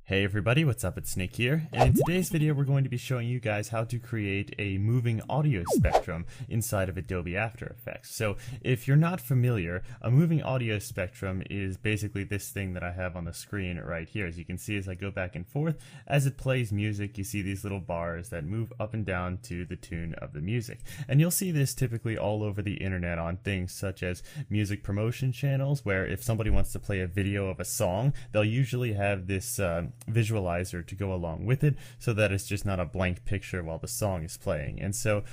Hey everybody, what's up? It's Snake here, and in today's video we're going to be showing you guys how to create a moving audio spectrum inside of Adobe After Effects. So if you're not familiar, a moving audio spectrum is basically this thing that I have on the screen right here. As you can see, as I go back and forth, as it plays music, you see these little bars that move up and down to the tune of the music. And you'll see this typically all over the internet on things such as music promotion channels, where if somebody wants to play a video of a song, they'll usually have this visualizer to go along with it so that it's just not a blank picture while the song is playing. And so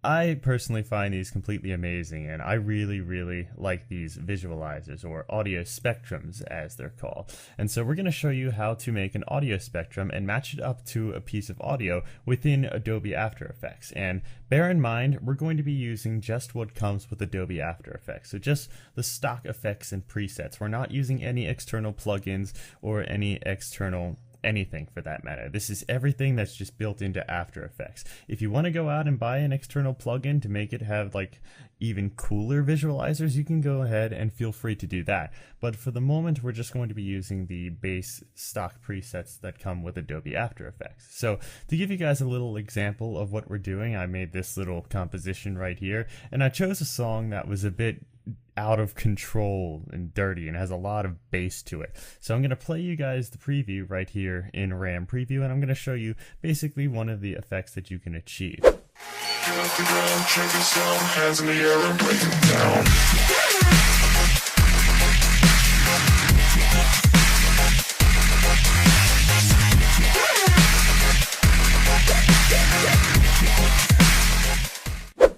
I personally find these completely amazing, and I really like these visualizers, or audio spectrums as they're called. And so we're going to show you how to make an audio spectrum and match it up to a piece of audio within Adobe After Effects. And bear in mind, we're going to be using just what comes with Adobe After Effects, so just the stock effects and presets. We're not using any external plugins or any external anything for that matter. This is everything that's just built into After Effects. If you want to go out and buy an external plugin to make it have like even cooler visualizers, you can go ahead and feel free to do that. But for the moment, we're just going to be using the base stock presets that come with Adobe After Effects. So to give you guys a little example of what we're doing, I made this little composition right here, and I chose a song that was a bit out of control and dirty and has a lot of bass to it. So I'm going to play you guys the preview right here in RAM Preview, and I'm going to show you basically one of the effects that you can achieve. Get off the ground, check this out, hands in the air and break it down.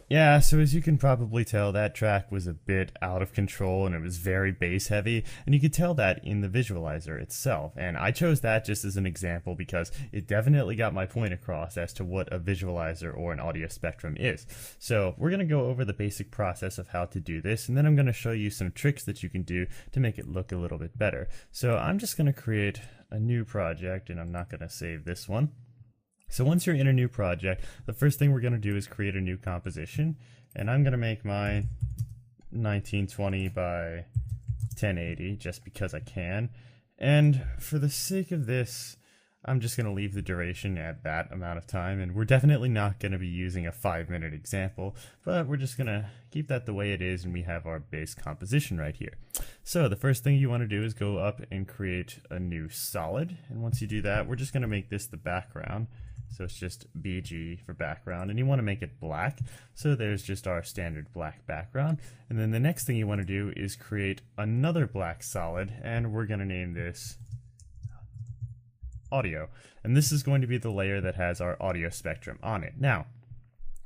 Yeah, so as you can probably tell, that track was a bit out of control and it was very bass heavy, and you could tell that in the visualizer itself. And I chose that just as an example because it definitely got my point across as to what a visualizer or an audio spectrum is. So we're going to go over the basic process of how to do this, and then I'm going to show you some tricks that you can do to make it look a little bit better. So I'm just going to create a new project, and I'm not going to save this one. So once you're in a new project, the first thing we're going to do is create a new composition, and I'm going to make mine 1920 by 1080 just because I can. And for the sake of this, I'm just going to leave the duration at that amount of time, and we're definitely not going to be using a 5-minute example, but we're just going to keep that the way it is, and we have our base composition right here. So the first thing you want to do is go up and create a new solid, and once you do that, we're just going to make this the background. So it's just BG for background, and you want to make it black. So there's just our standard black background. And then the next thing you want to do is create another black solid, and we're going to name this audio. And this is going to be the layer that has our audio spectrum on it. Now,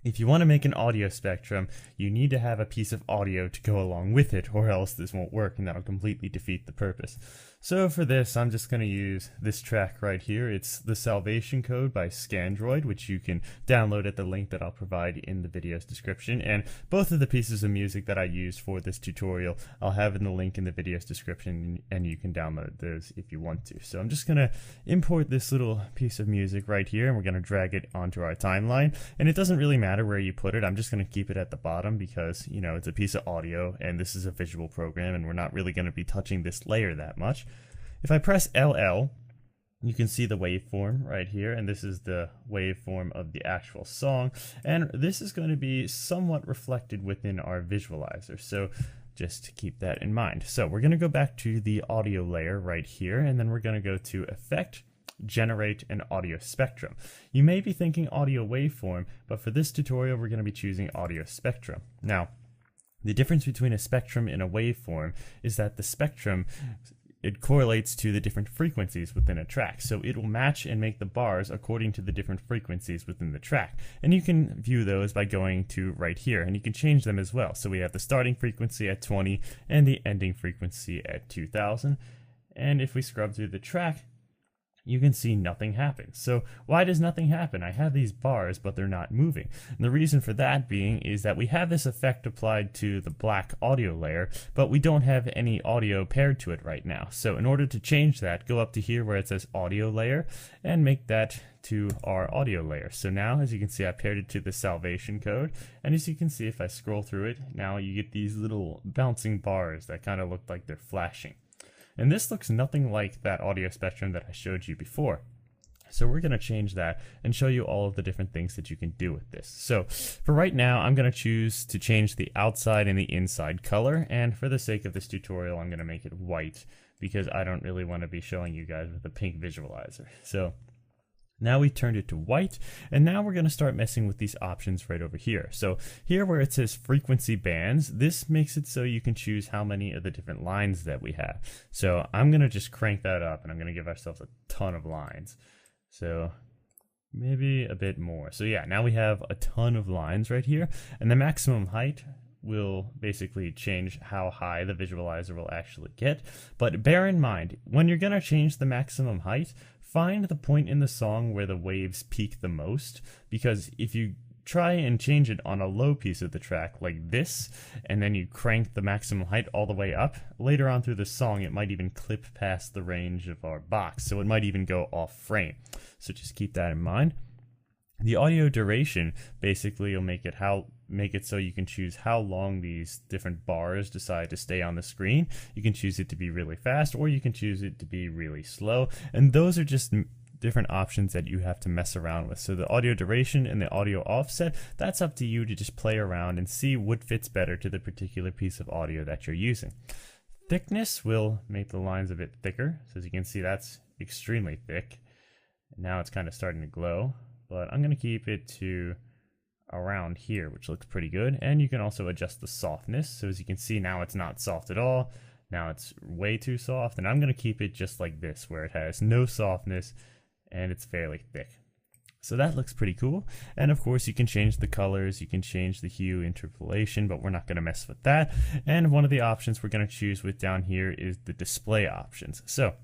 if you want to make an audio spectrum, you need to have a piece of audio to go along with it, or else this won't work, and that'll completely defeat the purpose. So for this, I'm just going to use this track right here. It's The Salvation Code by Scandroid, which you can download at the link that I'll provide in the video's description. And both of the pieces of music that I used for this tutorial, I'll have in the link in the video's description, and you can download those if you want to. So I'm just going to import this little piece of music right here, and we're going to drag it onto our timeline. And it doesn't really matter where you put it. I'm just going to keep it at the bottom because, you know, it's a piece of audio and this is a visual program, and we're not really going to be touching this layer that much. If I press LL, you can see the waveform right here, and this is the waveform of the actual song, and this is going to be somewhat reflected within our visualizer, so just keep that in mind. So we're going to go back to the audio layer right here, and then we're going to go to Effect, Generate an Audio Spectrum. You may be thinking audio waveform, but for this tutorial we're going to be choosing audio spectrum. Now, the difference between a spectrum and a waveform is that the spectrum, it correlates to the different frequencies within a track. So it will match and make the bars according to the different frequencies within the track. And you can view those by going to right here, and you can change them as well. So we have the starting frequency at 20 and the ending frequency at 2000. And if we scrub through the track, you can see nothing happens. So why does nothing happen? I have these bars, but they're not moving. And the reason for that being is that we have this effect applied to the black audio layer, but we don't have any audio paired to it right now. So in order to change that, go up to here where it says audio layer and make that to our audio layer. So now, as you can see, I paired it to the Salvation Code. And as you can see, if I scroll through it, now you get these little bouncing bars that kind of look like they're flashing. And this looks nothing like that audio spectrum that I showed you before. So we're going to change that and show you all of the different things that you can do with this. So for right now, I'm going to choose to change the outside and the inside color. And for the sake of this tutorial, I'm going to make it white because I don't really want to be showing you guys with a pink visualizer. So now we turned it to white, and now we're going to start messing with these options right over here. So here where it says frequency bands, this makes it so you can choose how many of the different lines that we have. So I'm going to just crank that up, and I'm going to give ourselves a ton of lines. So maybe a bit more. So yeah, now we have a ton of lines right here, and the maximum height will basically change how high the visualizer will actually get. But bear in mind, when you're going to change the maximum height, find the point in the song where the waves peak the most, because if you try and change it on a low piece of the track like this, and then you crank the maximum height all the way up, later on through the song it might even clip past the range of our box, so it might even go off frame. So just keep that in mind. The audio duration basically will make it so you can choose how long these different bars decide to stay on the screen. You can choose it to be really fast, or you can choose it to be really slow, and those are just different options that you have to mess around with. So the audio duration and the audio offset, that's up to you to just play around and see what fits better to the particular piece of audio that you're using. Thickness will make the lines a bit thicker. So as you can see, that's extremely thick. Now it's kind of starting to glow, but I'm going to keep it to around here, which looks pretty good. And you can also adjust the softness. So as you can see, now it's not soft at all. Now it's way too soft, and I'm going to keep it just like this, where it has no softness and it's fairly thick. So that looks pretty cool. And of course you can change the colors, you can change the hue interpolation, but we're not going to mess with that. And one of the options we're going to choose with down here is the display options. So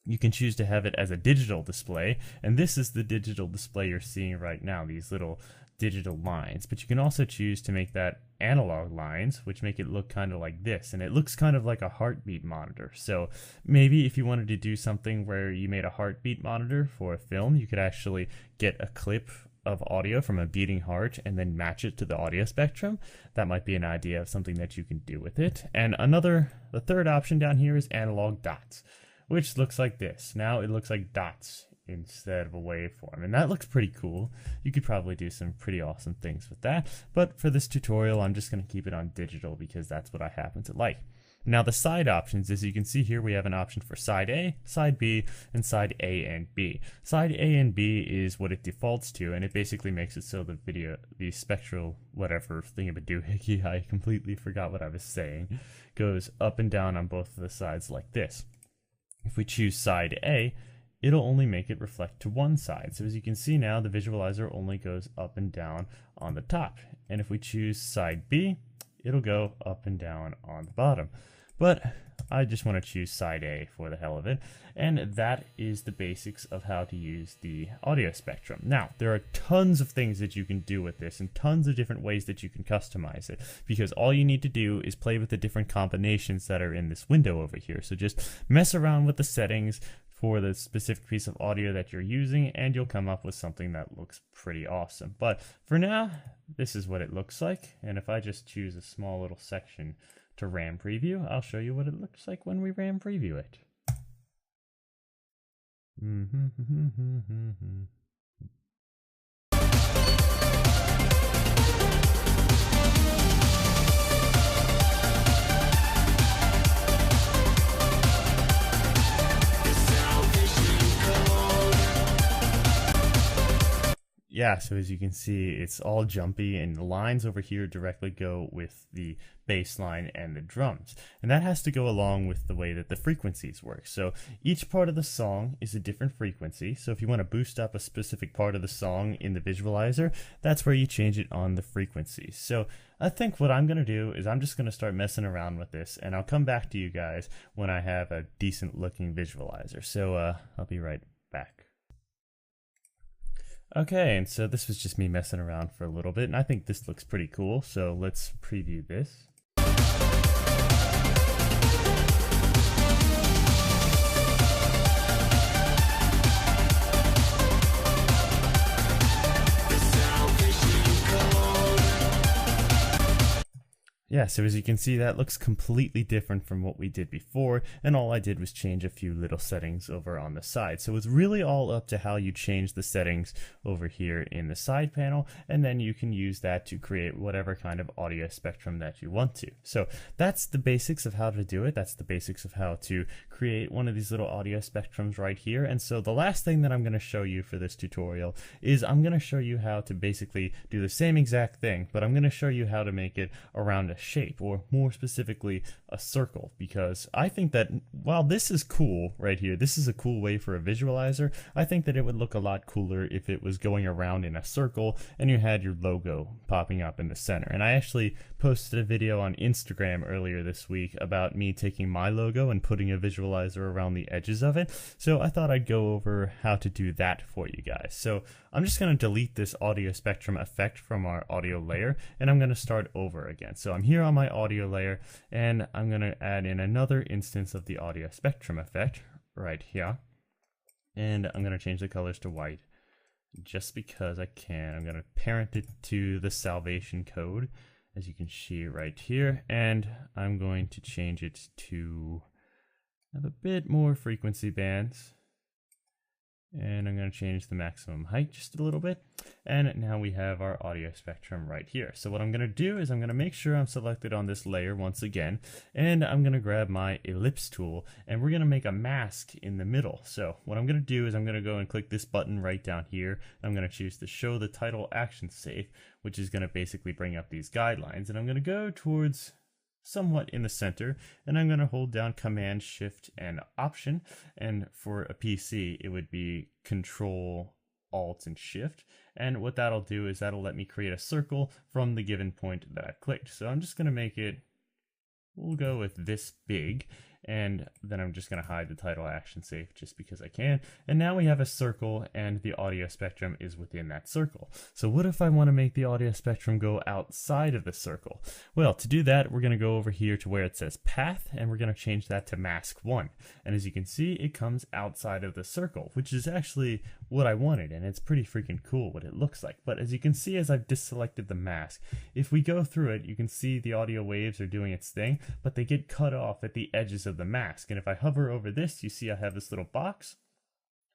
you can choose to have it as a digital display, and this is the digital display you're seeing right now, these little digital lines. But you can also choose to make that analog lines, which make it look kind of like this, and it looks kind of like a heartbeat monitor. So maybe if you wanted to do something where you made a heartbeat monitor for a film, you could actually get a clip of audio from a beating heart and then match it to the audio spectrum. That might be an idea of something that you can do with it. And the third option down here is analog dots, which looks like this. Now it looks like dots instead of a waveform, and that looks pretty cool. You could probably do some pretty awesome things with that, but for this tutorial I'm just going to keep it on digital because that's what I happen to like. Now the side options, as you can see here, we have an option for side A, side B, and side A and B. Side A and B is what it defaults to, and it basically makes it so the spectral whatever thingamadoohickey, I completely forgot what I was saying, goes up and down on both of the sides like this. If we choose side A, it'll only make it reflect to one side. So as you can see now, the visualizer only goes up and down on the top. And if we choose side B, it'll go up and down on the bottom. But I just want to choose side A for the hell of it. And that is the basics of how to use the audio spectrum. Now, there are tons of things that you can do with this and tons of different ways that you can customize it, because all you need to do is play with the different combinations that are in this window over here. So just mess around with the settings for the specific piece of audio that you're using, and you'll come up with something that looks pretty awesome. But for now, this is what it looks like. And if I just choose a small little section to RAM preview, I'll show you what it looks like when we RAM preview it. Yeah, so as you can see, it's all jumpy, and the lines over here directly go with the bass line and the drums. And that has to go along with the way that the frequencies work. So each part of the song is a different frequency. So if you want to boost up a specific part of the song in the visualizer, that's where you change it on the frequencies. So I think what I'm going to do is I'm just going to start messing around with this, and I'll come back to you guys when I have a decent looking visualizer. So I'll be right back. Okay, and so this was just me messing around for a little bit, and I think this looks pretty cool, so let's preview this. yeah, so as you can see, that looks completely different from what we did before, and all I did was change a few little settings over on the side. So it's really all up to how you change the settings over here in the side panel, and then you can use that to create whatever kind of audio spectrum that you want to. So that's the basics of how to do it. That's the basics of how to create one of these little audio spectrums right here. And so the last thing that I'm going to show you for this tutorial is I'm going to show you how to basically do the same exact thing, but I'm going to show you how to make it around a shape, or more specifically a circle, because I think that while this is cool right here, this is a cool way for a visualizer, I think that it would look a lot cooler if it was going around in a circle and you had your logo popping up in the center. And I actually posted a video on Instagram earlier this week about me taking my logo and putting a visualizer around the edges of it, so I thought I'd go over how to do that for you guys. So I'm just going to delete this audio spectrum effect from our audio layer, and I'm going to start over again. So I'm here on my audio layer, and I'm going to add in another instance of the audio spectrum effect right here, and I'm going to change the colors to white just because I can. I'm going to parent it to the Salvation code, as you can see right here, and I'm going to change it to have a bit more frequency bands. And I'm going to change the maximum height just a little bit. And now we have our audio spectrum right here. So what I'm going to do is I'm going to make sure I'm selected on this layer once again. And I'm going to grab my ellipse tool, and we're going to make a mask in the middle. So what I'm going to do is I'm going to go and click this button right down here. I'm going to choose to show the title action safe, which is going to basically bring up these guidelines. And I'm going to go towards somewhat in the center, and I'm going to hold down Command, Shift, and Option, and for a PC it would be Control, Alt, and Shift, and what that'll do is that'll let me create a circle from the given point that I've clicked. So I'm just going to make it, we'll go with this big, and then I'm just going to hide the title action safe just because I can. And now we have a circle, and the audio spectrum is within that circle. So what if I want to make the audio spectrum go outside of the circle? Well, to do that, we're going to go over here to where it says path, and we're going to change that to mask 1. And as you can see, it comes outside of the circle, which is actually what I wanted, and it's pretty freaking cool what it looks like. But as you can see, as I've deselected the mask, if we go through it, you can see the audio waves are doing its thing, but they get cut off at the edges of the mask. And if I hover over this, you see I have this little box,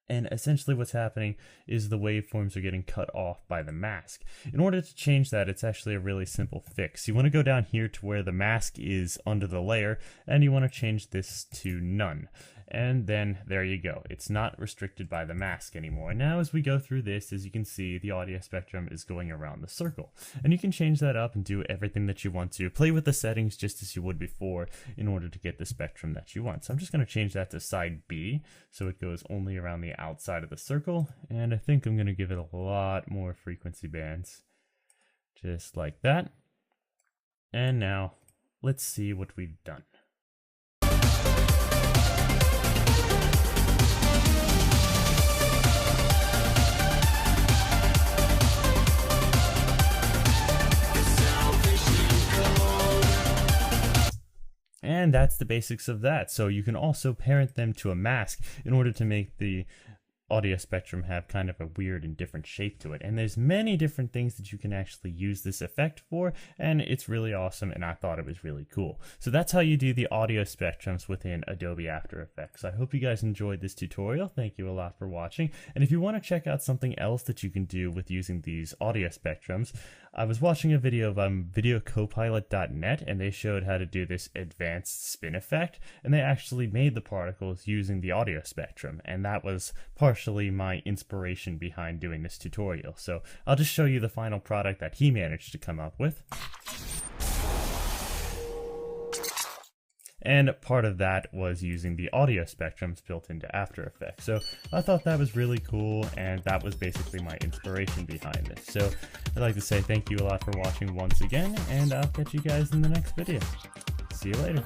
and essentially what's happening is the waveforms are getting cut off by the mask. In order to change that, it's actually a really simple fix. You want to go down here to where the mask is under the layer, and you want to change this to none. And then there you go. It's not restricted by the mask anymore. Now as we go through this, as you can see, the audio spectrum is going around the circle. And you can change that up and do everything that you want to. Play with the settings just as you would before in order to get the spectrum that you want. So I'm just going to change that to side B, so it goes only around the outside of the circle. And I think I'm going to give it a lot more frequency bands, just like that. And now let's see what we've done. And that's the basics of that. So you can also parent them to a mask in order to make the audio spectrum have kind of a weird and different shape to it. And there's many different things that you can actually use this effect for, and it's really awesome, and I thought it was really cool. So that's how you do the audio spectrums within Adobe After Effects. I hope you guys enjoyed this tutorial. Thank you a lot for watching. And if you want to check out something else that you can do with using these audio spectrums, I was watching a video of videocopilot.net, and they showed how to do this advanced spin effect, and they actually made the particles using the audio spectrum, and that was partially my inspiration behind doing this tutorial. So I'll just show you the final product that he managed to come up with. And part of that was using the audio spectrums built into After Effects. So I thought that was really cool, and that was basically my inspiration behind this. So I'd like to say thank you a lot for watching once again, and I'll catch you guys in the next video. See you later.